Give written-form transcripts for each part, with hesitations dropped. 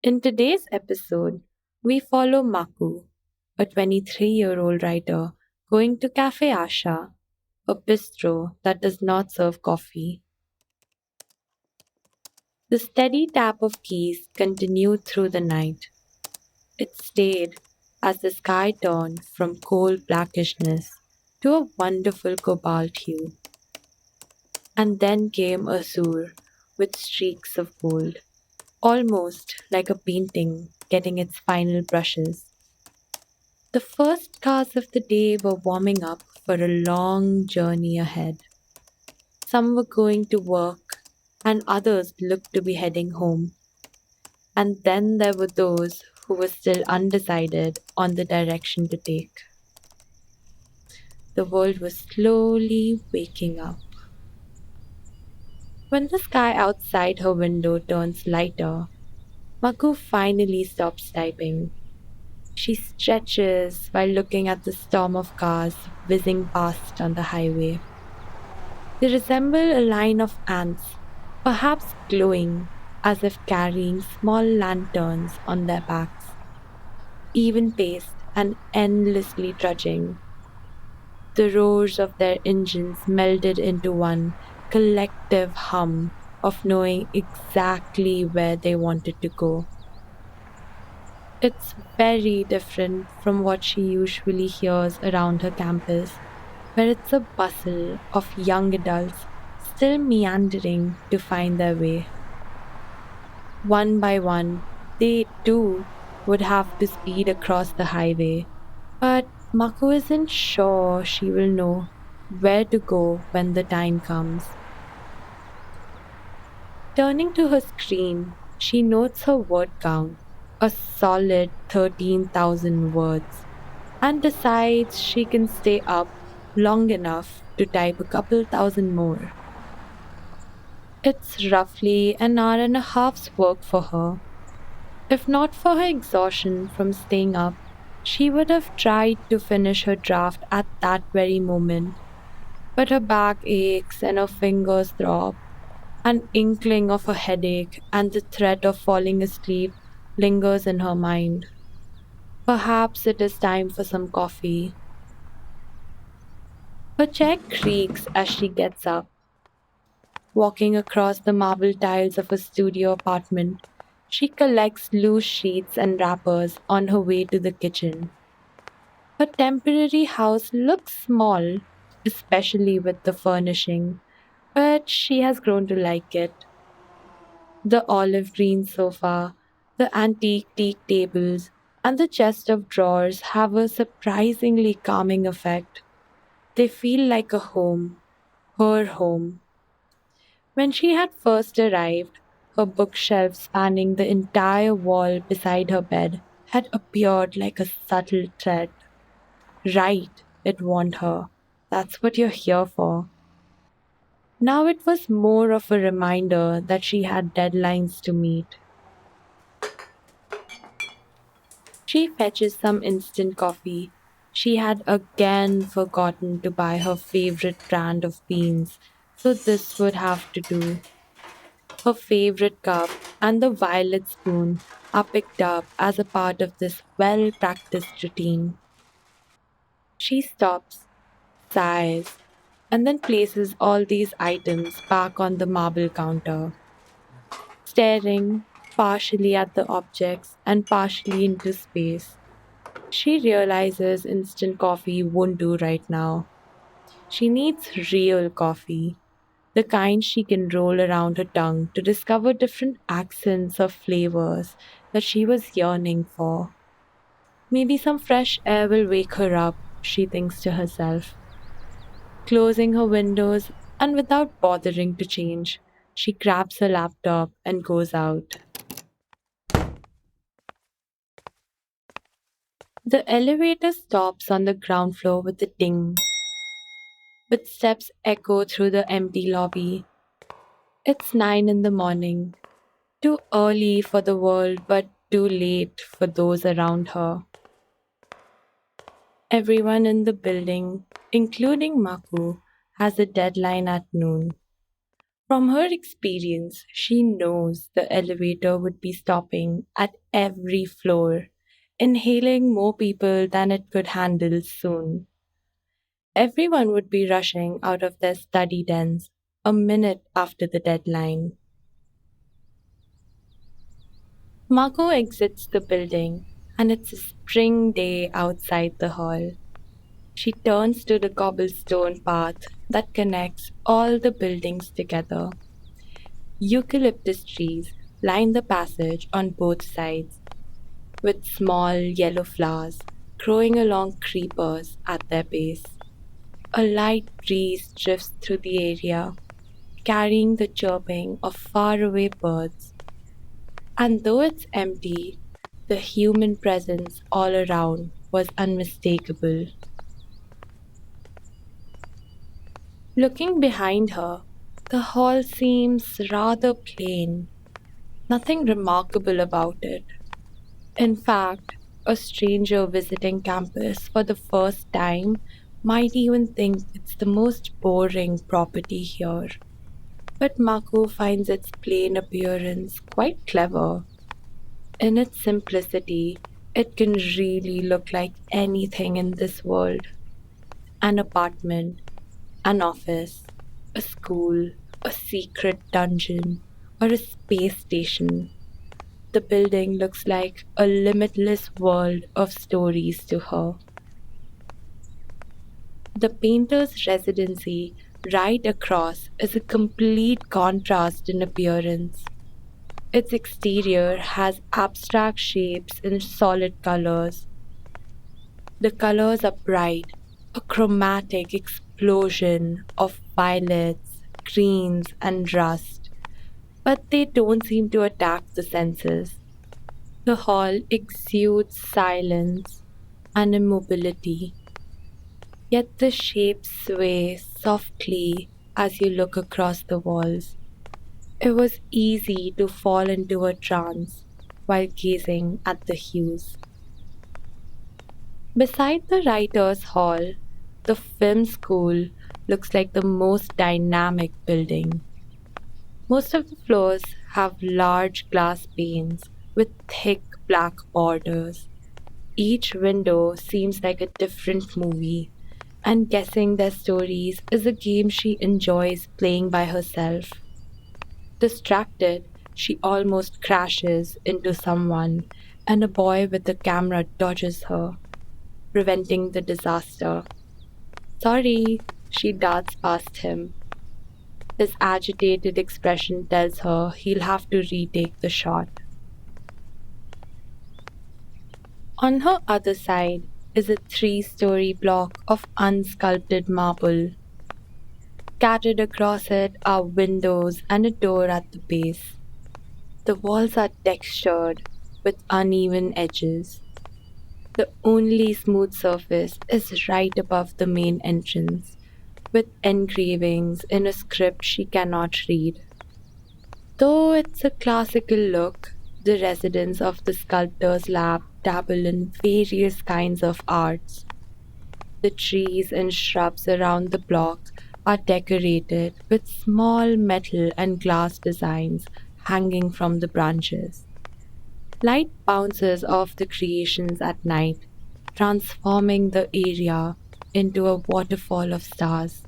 In today's episode, we follow Maku, a 23-year-old writer going to Café Asha, a bistro that does not serve coffee. The steady tap of keys continued through the night. It stayed as the sky turned from cold blackishness to a wonderful cobalt hue. And then came azure with streaks of gold, almost like a painting getting its final brushes. The first cars of the day were warming up for a long journey ahead. Some were going to work, and others looked to be heading home. And then there were those who were still undecided on the direction to take. The world was slowly waking up. When the sky outside her window turns lighter, Maku finally stops typing. She stretches while looking at the storm of cars whizzing past on the highway. They resemble a line of ants, perhaps glowing as if carrying small lanterns on their backs, even paced and endlessly trudging. The roars of their engines melded into one collective hum of knowing exactly where they wanted to go. It's very different from what she usually hears around her campus, where it's a bustle of young adults still meandering to find their way. One by one, they too would have to speed across the highway, but Mako isn't sure she will know where to go when the time comes. Turning to her screen, she notes her word count, a solid 13,000 words, and decides she can stay up long enough to type a couple thousand more. It's roughly an hour and a half's work for her. If not for her exhaustion from staying up, she would have tried to finish her draft at that very moment. But her back aches and her fingers throb. An inkling of a headache and the threat of falling asleep lingers in her mind. Perhaps it is time for some coffee. Her chair creaks as she gets up, walking across the marble tiles of a studio apartment. She collects loose sheets and wrappers on her way to the kitchen. Her temporary house looks small, especially with the furnishing, but she has grown to like it. The olive green sofa, the antique teak tables, and the chest of drawers have a surprisingly calming effect. They feel like a home, her home. When she had first arrived, her bookshelf spanning the entire wall beside her bed had appeared like a subtle threat. Right, it warned her. That's what you're here for. Now it was more of a reminder that she had deadlines to meet. She fetches some instant coffee. She had again forgotten to buy her favorite brand of beans, so this would have to do. Her favorite cup and the violet spoon are picked up as a part of this well practiced routine. She stops, sighs, and then places all these items back on the marble counter, staring partially at the objects and partially into space. She realizes instant coffee won't do right now. She needs real coffee, the kind she can roll around her tongue to discover different accents or flavors that she was yearning for. Maybe some fresh air will wake her up, she thinks to herself. Closing her windows and without bothering to change, she grabs her laptop and goes out. The elevator stops on the ground floor with a ding. Footsteps echo through the empty lobby. It's 9 in the morning. Too early for the world, but too late for those around her. Everyone in the building, including Maku, has a deadline at noon. From her experience, she knows the elevator would be stopping at every floor, inhaling more people than it could handle soon. Everyone would be rushing out of their study dens a minute after the deadline. Maku exits the building, and it's a spring day outside the hall. She turns to the cobblestone path that connects all the buildings together. Eucalyptus trees line the passage on both sides, with small yellow flowers growing along creepers at their base. A light breeze drifts through the area, carrying the chirping of faraway birds. And though it's empty, the human presence all around was unmistakable. Looking behind her, the hall seems rather plain, nothing remarkable about it. In fact, a stranger visiting campus for the first time might even think it's the most boring property here. But Mako finds its plain appearance quite clever. In its simplicity, it can really look like anything in this world: an apartment, an office, a school, a secret dungeon, or a space station. The building looks like a limitless world of stories to her. The painter's residency right across is a complete contrast in appearance. Its exterior has abstract shapes and solid colors. The colors are bright, a chromatic explosion of violets, greens, and rust, but they don't seem to attack the senses. The hall exudes silence and immobility, yet the shapes sway softly as you look across the walls. It was easy to fall into a trance while gazing at the hues. Beside the writer's hall, the film school looks like the most dynamic building. Most of the floors have large glass panes with thick black borders. Each window seems like a different movie, and guessing their stories is a game she enjoys playing by herself. Distracted, she almost crashes into someone, and a boy with a camera dodges her, preventing the disaster. Sorry, she darts past him. His agitated expression tells her he'll have to retake the shot. On her other side is a 3-story block of unsculpted marble. Scattered across it are windows and a door at the base. The walls are textured with uneven edges. The only smooth surface is right above the main entrance, with engravings in a script she cannot read. Though it's a classical look, the residents of the sculptor's lab dabble in various kinds of arts. The trees and shrubs around the block are decorated with small metal and glass designs hanging from the branches. Light bounces off the creations at night, transforming the area into a waterfall of stars,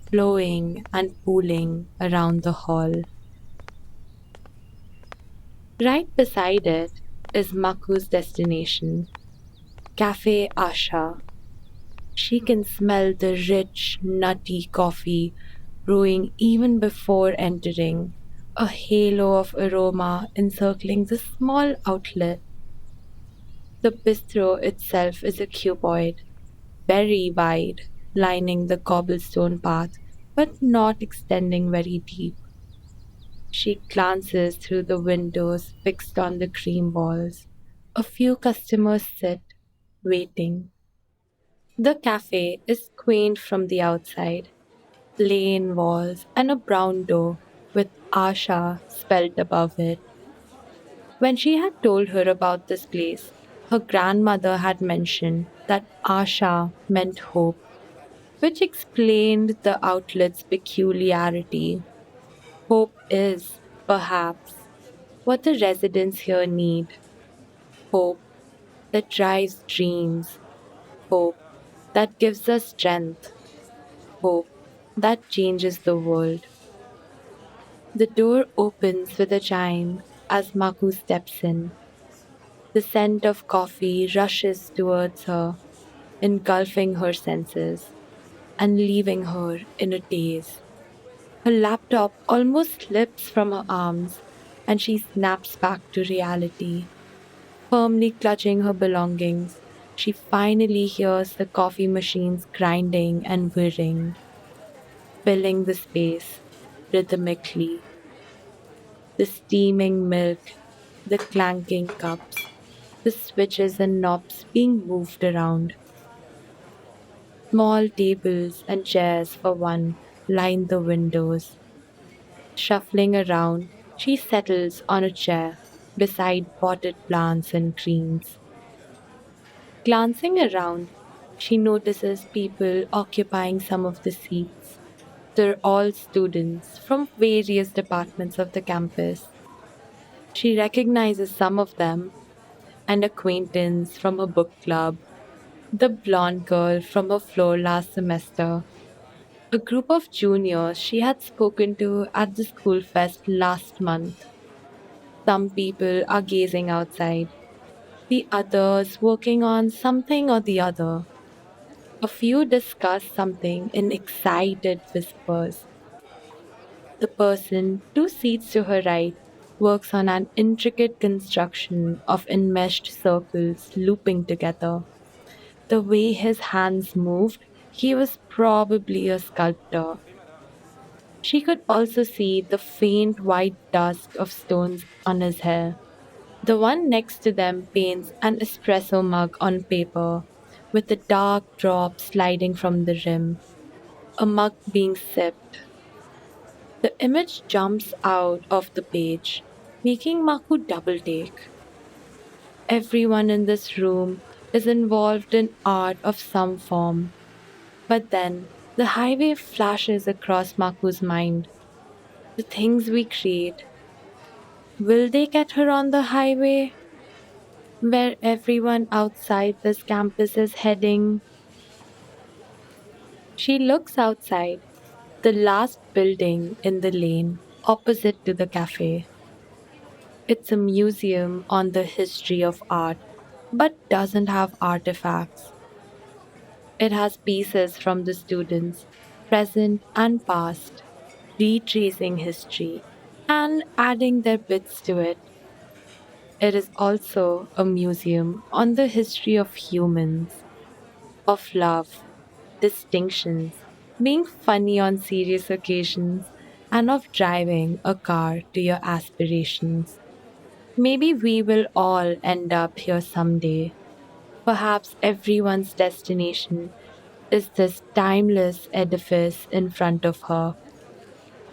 flowing and pooling around the hall. Right beside it is Maku's destination, Café Asha. She can smell the rich, nutty coffee brewing even before entering, a halo of aroma encircling the small outlet. The bistro itself is a cuboid, very wide, lining the cobblestone path, but not extending very deep. She glances through the windows fixed on the cream walls. A few customers sit, waiting. The cafe is quaint from the outside, plain walls and a brown door with Asha spelled above it. When she had told her about this place, her grandmother had mentioned that Asha meant hope, which explained the outlet's peculiarity. Hope is, perhaps, what the residents here need. Hope that drives dreams. Hope that gives us strength. Hope that changes the world. The door opens with a chime as Maku steps in. The scent of coffee rushes towards her, engulfing her senses and leaving her in a daze. Her laptop almost slips from her arms and she snaps back to reality. Firmly clutching her belongings, she finally hears the coffee machines grinding and whirring, filling the space rhythmically. The steaming milk, the clanking cups, the switches and knobs being moved around. Small tables and chairs for one line the windows. Shuffling around, she settles on a chair beside potted plants and greens. Glancing around, she notices people occupying some of the seats. They're all students from various departments of the campus. She recognizes some of them, an acquaintance from a book club, the blonde girl from her floor last semester, a group of juniors she had spoken to at the school fest last month. Some people are gazing outside, the others working on something or the other. A few discuss something in excited whispers. The person, two seats to her right, works on an intricate construction of enmeshed circles looping together. The way his hands moved, he was probably a sculptor. She could also see the faint white dust of stones on his hair. The one next to them paints an espresso mug on paper, with the dark drops sliding from the rim, a mug being sipped. The image jumps out of the page, making Maku double take. Everyone in this room is involved in art of some form. But then the highway flashes across Maku's mind. The things we create, will they get her on the highway where everyone outside this campus is heading? She looks outside, the last building in the lane opposite to the cafe. It's a museum on the history of art, but doesn't have artifacts. It has pieces from the students, present and past, retracing history and adding their bits to it. It is also a museum on the history of humans, of love, distinctions, being funny on serious occasions, and of driving a car to your aspirations. Maybe we will all end up here someday. Perhaps everyone's destination is this timeless edifice in front of her.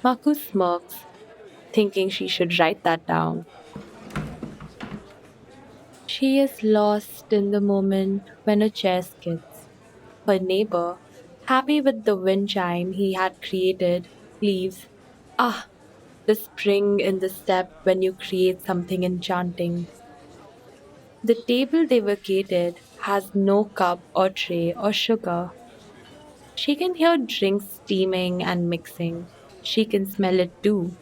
Maku smirks, thinking she should write that down. She is lost in the moment when a chair skids. Her neighbor, happy with the wind chime he had created, leaves. Ah, the spring in the step when you create something enchanting. The table they vacated has no cup or tray or sugar. She can hear drinks steaming and mixing. She can smell it too.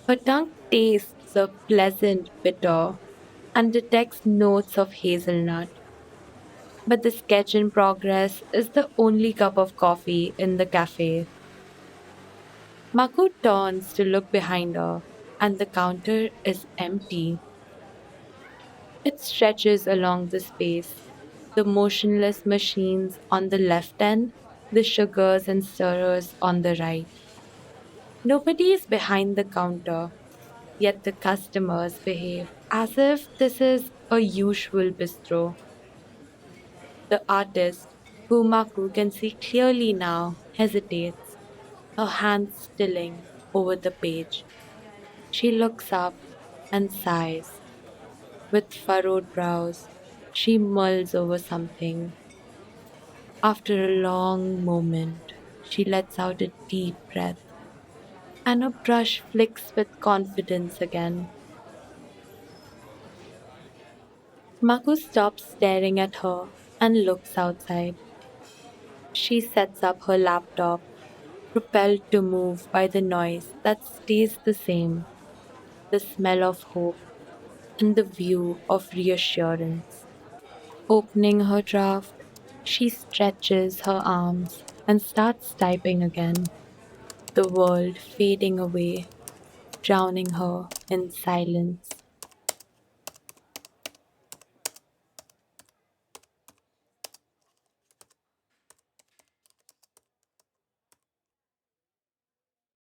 Her tongue tastes a pleasant bitter and detects notes of hazelnut. But the sketch in progress is the only cup of coffee in the cafe. Maku turns to look behind her, and the counter is empty. It stretches along the space. The motionless machines on the left end, the sugars and stirrers on the right. Nobody is behind the counter, yet the customers behave as if this is a usual bistro. The artist, who Maku can see clearly now, hesitates, her hands stilling over the page. She looks up and sighs. With furrowed brows, she mulls over something. After a long moment, she lets out a deep breath. and her brush flicks with confidence again. Maku stops staring at her and looks outside. She sets up her laptop, propelled to move by the noise that stays the same, the smell of hope and the view of reassurance. Opening her draft, she stretches her arms and starts typing again, the world fading away, drowning her in silence.